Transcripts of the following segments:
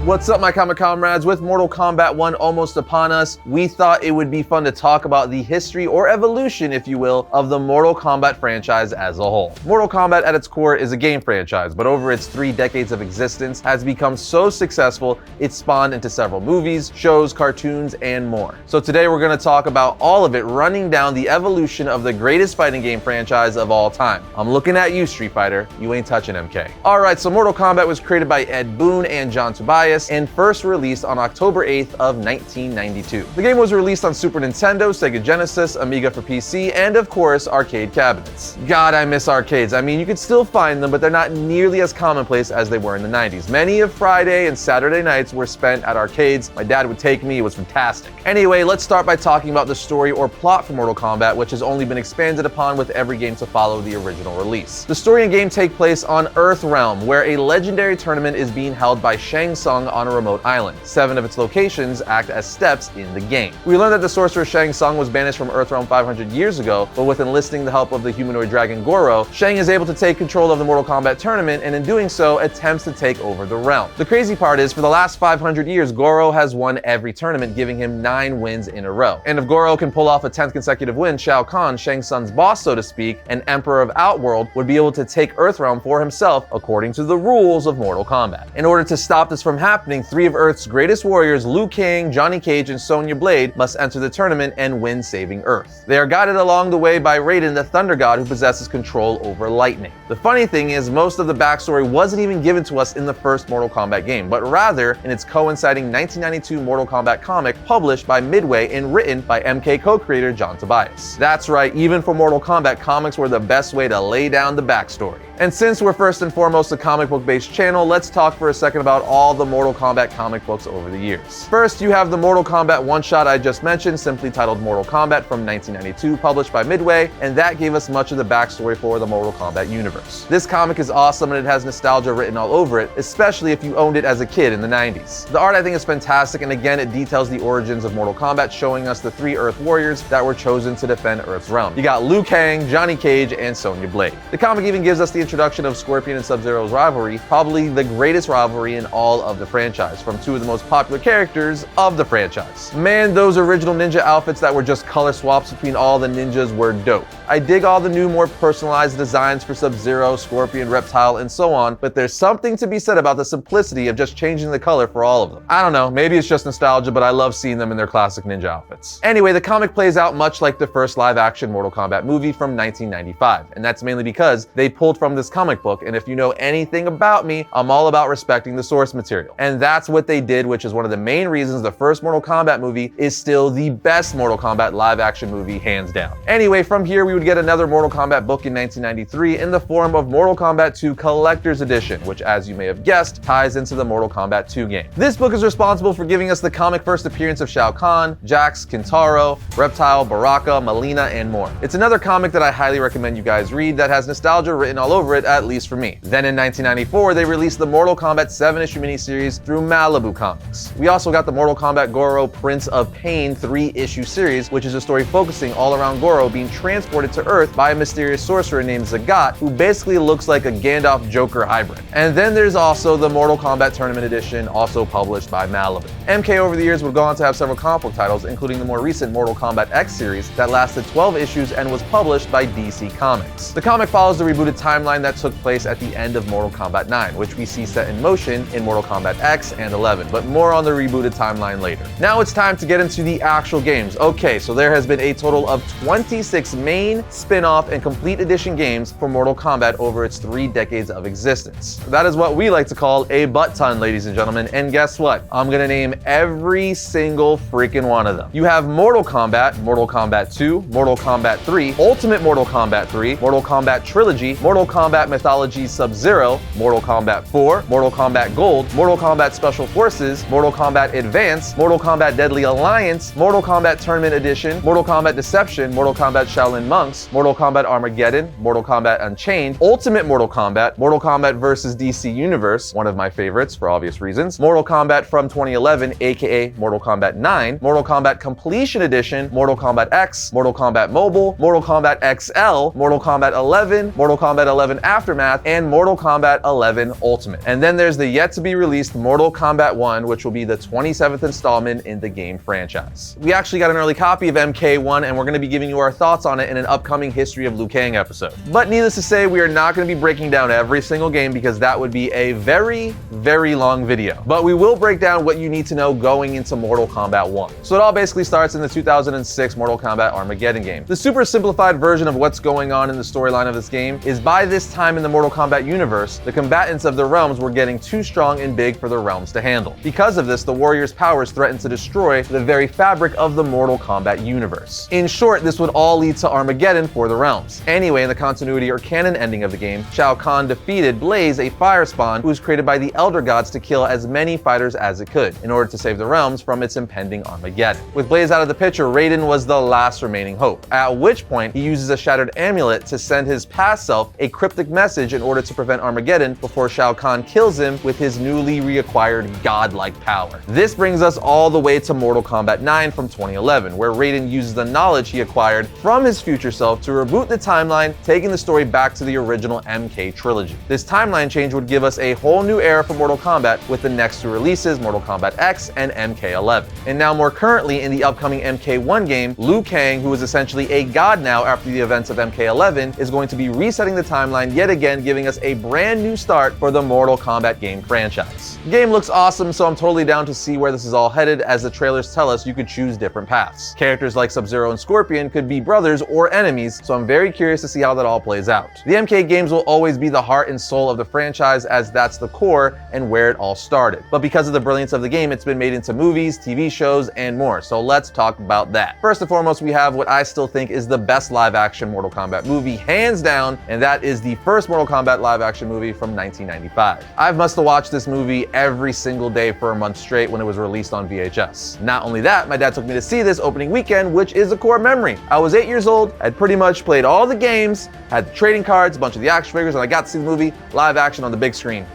What's up, my comic comrades? With Mortal Kombat 1 almost upon us, we thought it would be fun to talk about the history or evolution, if you will, of the Mortal Kombat franchise as a whole. Mortal Kombat at its core is a game franchise, but over its 3 decades of existence has become so successful it spawned into several movies, shows, cartoons, and more. So today we're going to talk about all of it, running down the evolution of the greatest fighting game franchise of all time. I'm looking at you, Street Fighter. You ain't touching MK. Alright, so Mortal Kombat was created by Ed Boon and John Tobias and first released on October 8th of 1992. The game was released on Super Nintendo, Sega Genesis, Amiga for PC, and of course, arcade cabinets. God, I miss arcades. I mean, you could still find them, but they're not nearly as commonplace as they were in the 90s. Many of Friday and Saturday nights were spent at arcades. My dad would take me. It was fantastic. Anyway, let's start by talking about the story or plot for Mortal Kombat, which has only been expanded upon with every game to follow the original release. The story and game take place on Earthrealm, where a legendary tournament is being held by Shang Tsung on a remote island. 7 of its locations act as steps in the game. We learned that the sorcerer Shang Tsung was banished from Earthrealm 500 years ago, but with enlisting the help of the humanoid dragon Goro, Shang is able to take control of the Mortal Kombat tournament, and in doing so, attempts to take over the realm. The crazy part is, for the last 500 years, Goro has won every tournament, giving him 9 wins in a row. And if Goro can pull off a 10th consecutive win, Shao Kahn, Shang Tsung's boss so to speak, and Emperor of Outworld, would be able to take Earthrealm for himself according to the rules of Mortal Kombat. In order to stop this from happening, 3 of Earth's greatest warriors, Liu Kang, Johnny Cage, and Sonya Blade, must enter the tournament and win, saving Earth. They are guided along the way by Raiden, the Thunder God, who possesses control over lightning. The funny thing is, most of the backstory wasn't even given to us in the first Mortal Kombat game, but rather in its coinciding 1992 Mortal Kombat comic published by Midway and written by MK co-creator John Tobias. That's right, even for Mortal Kombat, comics were the best way to lay down the backstory. And since we're first and foremost a comic book based channel, let's talk for a second about all the Mortal Kombat comic books over the years. First, you have the Mortal Kombat one-shot I just mentioned, simply titled Mortal Kombat from 1992, published by Midway, and that gave us much of the backstory for the Mortal Kombat universe. This comic is awesome and it has nostalgia written all over it, especially if you owned it as a kid in the 90s. The art I think is fantastic, and again it details the origins of Mortal Kombat, showing us the 3 Earth warriors that were chosen to defend Earth's realm. You got Liu Kang, Johnny Cage, and Sonya Blade. The comic even gives us the introduction of Scorpion and Sub-Zero's rivalry, probably the greatest rivalry in all of the franchise, from 2 of the most popular characters of the franchise. Man, those original ninja outfits that were just color swaps between all the ninjas were dope. I dig all the new, more personalized designs for Sub-Zero, Scorpion, Reptile, and so on, but there's something to be said about the simplicity of just changing the color for all of them. I don't know, maybe it's just nostalgia, but I love seeing them in their classic ninja outfits. Anyway, the comic plays out much like the first live-action Mortal Kombat movie from 1995, and that's mainly because they pulled from this comic book, and if you know anything about me, I'm all about respecting the source material. And that's what they did, which is one of the main reasons the first Mortal Kombat movie is still the best Mortal Kombat live-action movie, hands down. Anyway, from here we would get another Mortal Kombat book in 1993 in the form of Mortal Kombat 2 Collector's Edition, which, as you may have guessed, ties into the Mortal Kombat 2 game. This book is responsible for giving us the comic first appearance of Shao Kahn, Jax, Kintaro, Reptile, Baraka, Mileena, and more. It's another comic that I highly recommend you guys read that has nostalgia written all over it, at least for me. Then in 1994, they released the Mortal Kombat 7-issue miniseries through Malibu Comics. We also got the Mortal Kombat Goro Prince of Pain 3-issue series, which is a story focusing all around Goro being transported to Earth by a mysterious sorcerer named Zagat, who basically looks like a Gandalf Joker hybrid. And then there's also the Mortal Kombat Tournament Edition, also published by Malibu. MK over the years would go on to have several comic book titles, including the more recent Mortal Kombat X series that lasted 12 issues and was published by DC Comics. The comic follows the rebooted timeline that took place at the end of Mortal Kombat 9, which we see set in motion in Mortal Kombat X and 11, but more on the rebooted timeline later. Now it's time to get into the actual games. Okay, so there has been a total of 26 main, spin-off, and complete edition games for Mortal Kombat over its 3 decades of existence. That is what we like to call a butt ton, ladies and gentlemen, and guess what? I'm gonna name every single freaking one of them. You have Mortal Kombat, Mortal Kombat 2, Mortal Kombat 3, Ultimate Mortal Kombat 3, Mortal Kombat Trilogy, Mortal Kombat Mythology Sub-Zero, Mortal Kombat 4, Mortal Kombat Gold, Mortal Kombat Special Forces, Mortal Kombat Advance, Mortal Kombat Deadly Alliance, Mortal Kombat Tournament Edition, Mortal Kombat Deception, Mortal Kombat Shaolin Monks, Mortal Kombat Armageddon, Mortal Kombat Unchained, Ultimate Mortal Kombat vs. DC Universe, one of my favorites for obvious reasons, Mortal Kombat from 2011, aka Mortal Kombat 9, Mortal Kombat Completion Edition, Mortal Kombat X, Mortal Kombat Mobile, Mortal Kombat XL, Mortal Kombat 11, Mortal Kombat 11 Aftermath, and Mortal Kombat 11 Ultimate. And then there's the yet to be released Mortal Kombat 1, which will be the 27th installment in the game franchise. We actually got an early copy of MK1, and we're going to be giving you our thoughts on it in an upcoming History of Liu Kang episode. But needless to say, we are not going to be breaking down every single game because that would be a very, very long video. But we will break down what you need to know going into Mortal Kombat 1. So it all basically starts in the 2006 Mortal Kombat Armageddon game. The super simplified version of what's going on in the storyline of this game is by this time in the Mortal Kombat universe, the combatants of the realms were getting too strong and big for the realms to handle. Because of this, the warriors' powers threatened to destroy the very fabric of the Mortal Kombat universe. In short, this would all lead to Armageddon for the realms. Anyway, in the continuity or canon ending of the game, Shao Kahn defeated Blaze, a fire spawn who was created by the Elder Gods to kill as many fighters as it could, in order to save the realms from its impending Armageddon. With Blaze out of the picture, Raiden was the last remaining hope, at which point he uses a shattered amulet to send his past self a cryptic message in order to prevent Armageddon before Shao Kahn kills him with his newly reacquired godlike power. This brings us all the way to Mortal Kombat 9 from 2011, where Raiden uses the knowledge he acquired from his future self to reboot the timeline, taking the story back to the original MK trilogy. This timeline change would give us a whole new era for Mortal Kombat with the next two releases, Mortal Kombat X and MK11. And now more currently in the upcoming MK1 game, Liu Kang, who is essentially a god now after the events of MK11, is going to be resetting the timeline yet again, giving us a brand new start for the Mortal Kombat game franchise. The game looks awesome, so I'm totally down to see where this is all headed, as the trailers tell us you could choose different paths. Characters like Sub-Zero and Scorpion could be brothers or enemies, so I'm very curious to see how that all plays out. The MK games will always be the heart and soul of the franchise, as that's the core and where it all started. But because of the brilliance of the game, it's been made into movies, TV shows, and more, so let's talk about that. First and foremost, we have what I still think is the best live-action Mortal Kombat movie, hands down, and that is the first Mortal Kombat live-action movie from 1995. I must have watched this movie every single day for a month straight when it was released on VHS. Not only that, my dad took me to see this opening weekend, which is a core memory. I was 8 years old, I'd pretty much played all the games, had the trading cards, a bunch of the action figures, and I got to see the movie live action on the big screen.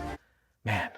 Man,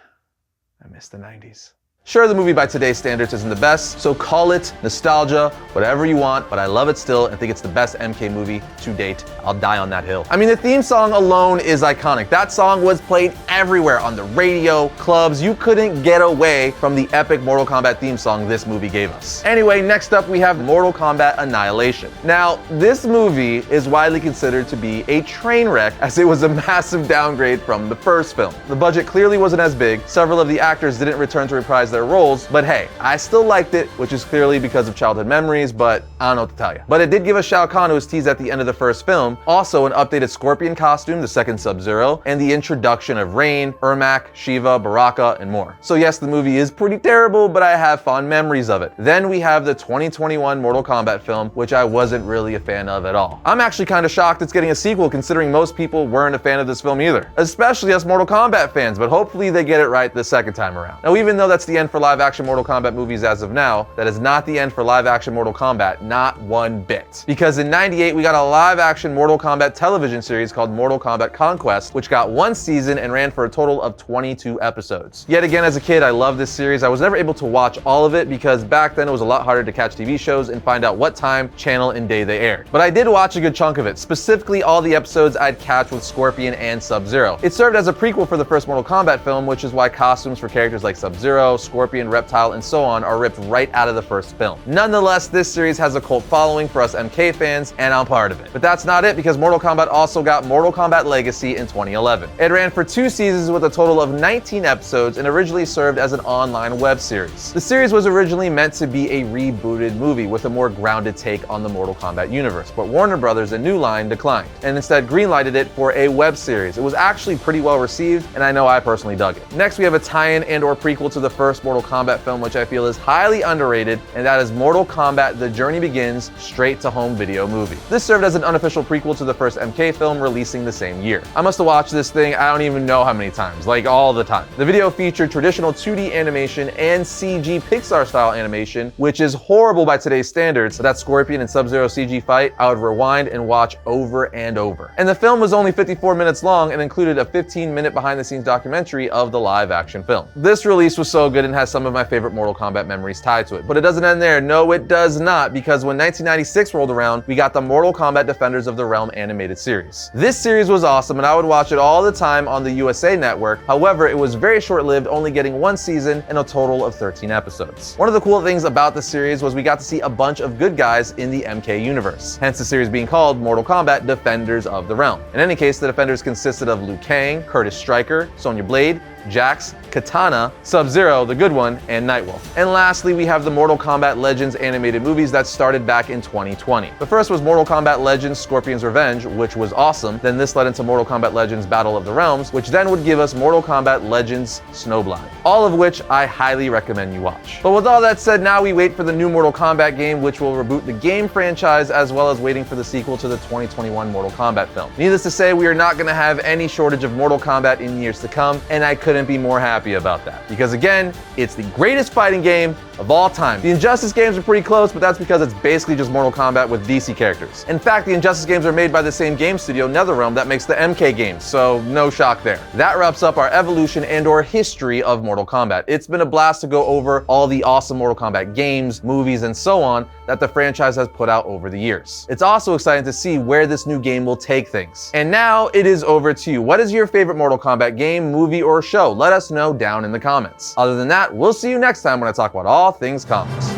I miss the 90s. Sure, the movie by today's standards isn't the best, so call it nostalgia, whatever you want, but I love it still and think it's the best MK movie to date. I'll die on that hill. I mean, the theme song alone is iconic. That song was played everywhere, on the radio, clubs. You couldn't get away from the epic Mortal Kombat theme song this movie gave us. Anyway, next up we have Mortal Kombat Annihilation. Now, this movie is widely considered to be a train wreck, as it was a massive downgrade from the first film. The budget clearly wasn't as big, several of the actors didn't return to reprise their roles, but hey, I still liked it, which is clearly because of childhood memories, but I don't know what to tell you. But it did give us Shao Kahn, who was teased at the end of the first film, also an updated Scorpion costume, the second Sub-Zero, and the introduction of Rain, Ermac, Shiva, Baraka, and more. So yes, the movie is pretty terrible, but I have fond memories of it. Then we have the 2021 Mortal Kombat film, which I wasn't really a fan of at all. I'm actually kind of shocked it's getting a sequel, considering most people weren't a fan of this film either, especially us Mortal Kombat fans, but hopefully they get it right the second time around. Now, even though that's the end for live-action Mortal Kombat movies as of now, that is not the end for live-action Mortal Kombat, not one bit. Because in '98, we got a live-action Mortal Kombat television series called Mortal Kombat Conquest, which got one season and ran for a total of 22 episodes. Yet again, as a kid, I loved this series. I was never able to watch all of it because back then it was a lot harder to catch TV shows and find out what time, channel, and day they aired. But I did watch a good chunk of it, specifically all the episodes I'd catch with Scorpion and Sub-Zero. It served as a prequel for the first Mortal Kombat film, which is why costumes for characters like Sub-Zero, Scorpion, Reptile, and so on are ripped right out of the first film. Nonetheless, this series has a cult following for us MK fans, and I'm part of it. But that's not it, because Mortal Kombat also got Mortal Kombat Legacy in 2011. It ran for 2 seasons with a total of 19 episodes and originally served as an online web series. The series was originally meant to be a rebooted movie with a more grounded take on the Mortal Kombat universe, but Warner Brothers and New Line declined, and instead greenlighted it for a web series. It was actually pretty well received, and I know I personally dug it. Next, we have a tie-in and or prequel to the first Mortal Kombat film, which I feel is highly underrated, and that is Mortal Kombat The Journey Begins, straight to home video movie. This served as an unofficial prequel to the first MK film, releasing the same year. I must have watched this thing I don't even know how many times, like all the time. The video featured traditional 2D animation and CG Pixar style animation, which is horrible by today's standards. So that Scorpion and Sub-Zero CG fight, I would rewind and watch over and over. And the film was only 54 minutes long and included a 15-minute behind the scenes documentary of the live action film. This release was so good and and has some of my favorite Mortal Kombat memories tied to it. But it doesn't end there. No, it does not, because when 1996 rolled around, we got the Mortal Kombat Defenders of the Realm animated series. This series was awesome, and I would watch it all the time on the USA Network. However, it was very short-lived, only getting one season and a total of 13 episodes. One of the cool things about the series was we got to see a bunch of good guys in the MK universe, hence the series being called Mortal Kombat Defenders of the Realm. In any case, the Defenders consisted of Liu Kang, Curtis Stryker, Sonya Blade, Jax, Katana, Sub-Zero, the good one, and Nightwolf. And lastly, we have the Mortal Kombat Legends animated movies that started back in 2020. The first was Mortal Kombat Legends Scorpion's Revenge, which was awesome. Then this led into Mortal Kombat Legends Battle of the Realms, which then would give us Mortal Kombat Legends Snowblind. All of which I highly recommend you watch. But with all that said, now we wait for the new Mortal Kombat game, which will reboot the game franchise, as well as waiting for the sequel to the 2021 Mortal Kombat film. Needless to say, we are not going to have any shortage of Mortal Kombat in years to come, and I couldn't be more happy about that. Because again, it's the greatest fighting game of all time. The Injustice games are pretty close, but that's because it's basically just Mortal Kombat with DC characters. In fact, the Injustice games are made by the same game studio, NetherRealm, that makes the MK games, so no shock there. That wraps up our evolution and or history of Mortal Kombat. It's been a blast to go over all the awesome Mortal Kombat games, movies, and so on that the franchise has put out over the years. It's also exciting to see where this new game will take things. And now it is over to you. What is your favorite Mortal Kombat game, movie, or show? Let us know down in the comments. Other than that, we'll see you next time when I talk about all things comics.